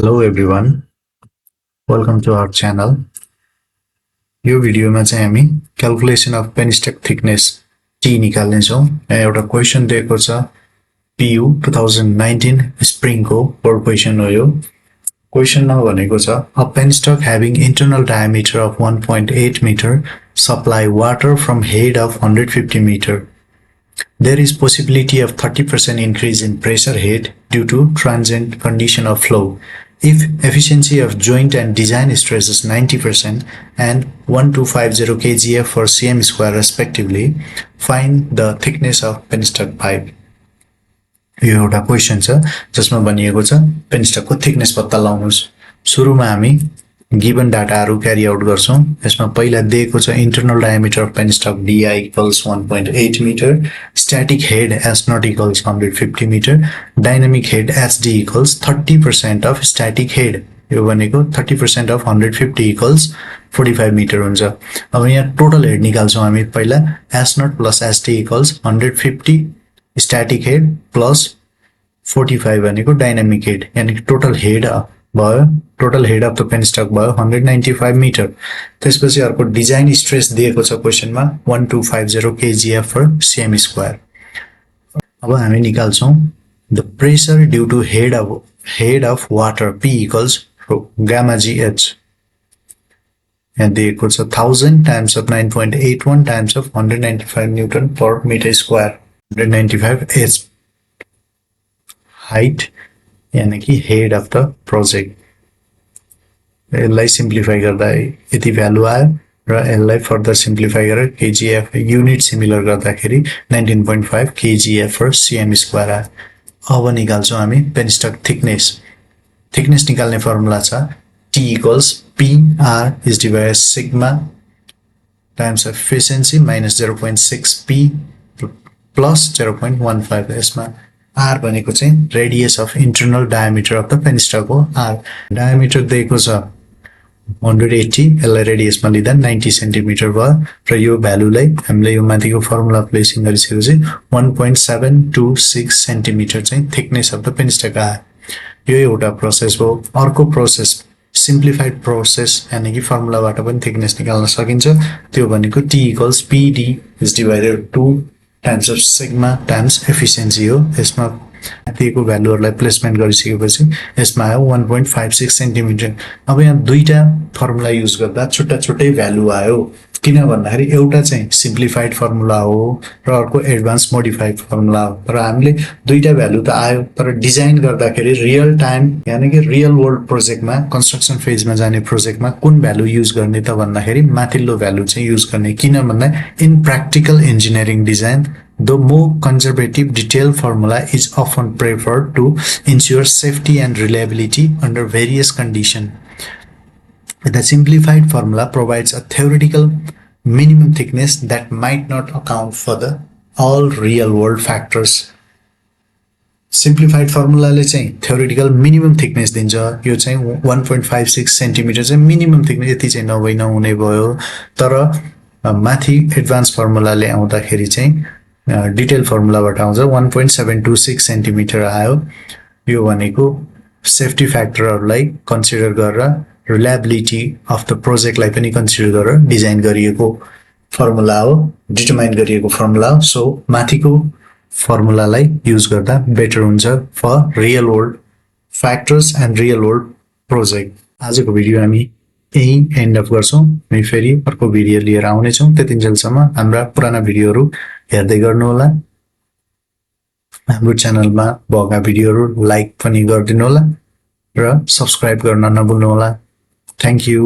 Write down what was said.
Hello everyone, welcome to our channel. यो भिडियोमा चाहिँ हामी calculation of penstock thickness T निकाल्ने छौं। एउटा क्वेशन दिएको छ PU 2019 स्प्रिङको बोर्ड क्वेशन हो यो। क्वेशनमा भनेको छ a penstock having internal diameter of 1.8 meter supply water from head of 150 meter. There is possibility of 30% increase in pressure head due to transient condition of flow. If efficiency of joint and design stress is 90% and 1250 kgf for cm square respectively, find the thickness of penstock pipe. यो एउटा question छ जसमा भनिएको छ पेनस्टकको thickness पत्ता लगाउनुस्। सुरुमा हामी given डाटाहरु क्यारी out गर्छौं। यसमा पहिला दिएको छ internal diameter of penstock DI equals 1.8 meter, static head S naught equals 150 meter, dynamic head SD equals 30% of static head. यो भनेको 30% of 150 equals 45 meter हुन्छ। अब यहाँ टोटल हेड निकाल्छौं हामी। पहिला S naught plus SD equals 150 static head plus 45 भनेको dynamic head, यानी total head भयो। Total head of the penstock भयो 195 मिटर। त्यसपछि अर्को डिजाइन स्ट्रेस दिएको छ क्वेशनमा 1250 kgf for cm square। अब हामी निकाल्छौं the pressure due to head of water P equals gamma gh। यहाँ दिएको छ 1000 times of 9.81 times of 195 newton पर मिटर स्क्वायर। 195 h height यानी कि हेड अफ द प्रोजेक्ट। यसलाई सिम्प्लिफाई गर्दा यति भ्यालु आयो र यसलाई फर्दर सिम्प्लिफाई गरेर kgf युनिट सिमिलर गर्दाखेरि 19.5 kgf for cm स्क्वायर आयो। अब निकाल्छौं हामी पेनस्टक थिकनेस। थिकनेस निकाल्ने फर्मुला छ T equals PR is divided by sigma times efficiency minus 0.6 P plus 0.15। यसमा R भनेको चाहिँ radius of internal diameter of the penstock हो। R डायमिटर दिएको छ 180, यसलाई रेडियसमा लिँदा 90 सेन्टिमिटर भयो र यो भ्यालुलाई हामीले यो माथिको फर्मुला प्लेसिङ गरिसकेपछि 1.726 सेन्टिमिटर चाहिँ थिकनेस अफ द पेनस्टक आयो। यो एउटा प्रोसेस हो। अर्को प्रोसेस सिम्प्लिफाइड प्रोसेस यानी कि फर्मुलाबाट पनि थिकनेस निकाल्न सकिन्छ। त्यो भनेको T equals PD is divided 2 times of sigma times efficiency हो। यसमा दिएको भ्यालुहरुलाई प्लेसमेन्ट गरिसकेपछि यसमा आयो 1.56 सेन्टिमिटर। अब यहाँ दुईटा फर्मुला युज गर्दा छुट्टा छुट्टै भ्यालु आयो। किन भन्दाखेरि एउटा चाहिँ सिम्प्लिफाइड फर्मुला हो र अर्को एडभान्स मोडिफाइड फर्मुला हो। तर हामीले दुईटा भ्यालु त आयो, तर डिजाइन गर्दाखेरि रियल टाइम यानी कि रियल वर्ल्ड प्रोजेक्टमा कन्स्ट्रक्सन फेजमा जाने प्रोजेक्टमा कुन भ्यालु युज गर्ने त भन्दाखेरि माथिल्लो भ्यालु चाहिँ युज गर्ने। किन भन्दा in practical engineering design, the more conservative detailed formula is often preferred to ensure safety and reliability under various conditions. The simplified formula provides a theoretical minimum thickness that might not account for the all real world factors. Simplified formula ले चाहिँ theoretical minimum thickness दिन्छ। यो चाहिँ 1.56 centimetre चाहिँ minimum thickness, यति चाहिँ नहुने भयो। तर माथि एडभान्स फर्मुलाले आउँदाखेरि चाहिँ डिटेल फर्मुलाबाट आउँछ 1.726 सेन्टिमिटर आयो। यो भनेको सेफ्टी फ्याक्टरहरुलाई कन्सिडर गरेर रिलायबिलिटी अफ द प्रोजेक्टलाई पनि कन्सिडर गरेर डिजाइन गरिएको फर्मुला हो, डिटरमाइन गरिएको फर्मुला हो। सो माथिको फर्मुलालाई युज गर्दा बेटर हुन्छ for real world factors and real world project. आजको भिडियो हामी यही एन्ड अफ गर्छौं। हामी फेरि अर्को भिडियो लिएर आउने छौं। त्यतिन्जेलसम्म हाम्रा पुराना भिडियोहरु हेर्दै गर्नु होला। हाम्रो च्यानलमा भएका भिडियोहरु लाइक पनि गरिदिनु होला र सब्स्क्राइब गर्न नभुल्नु होला। Thank you.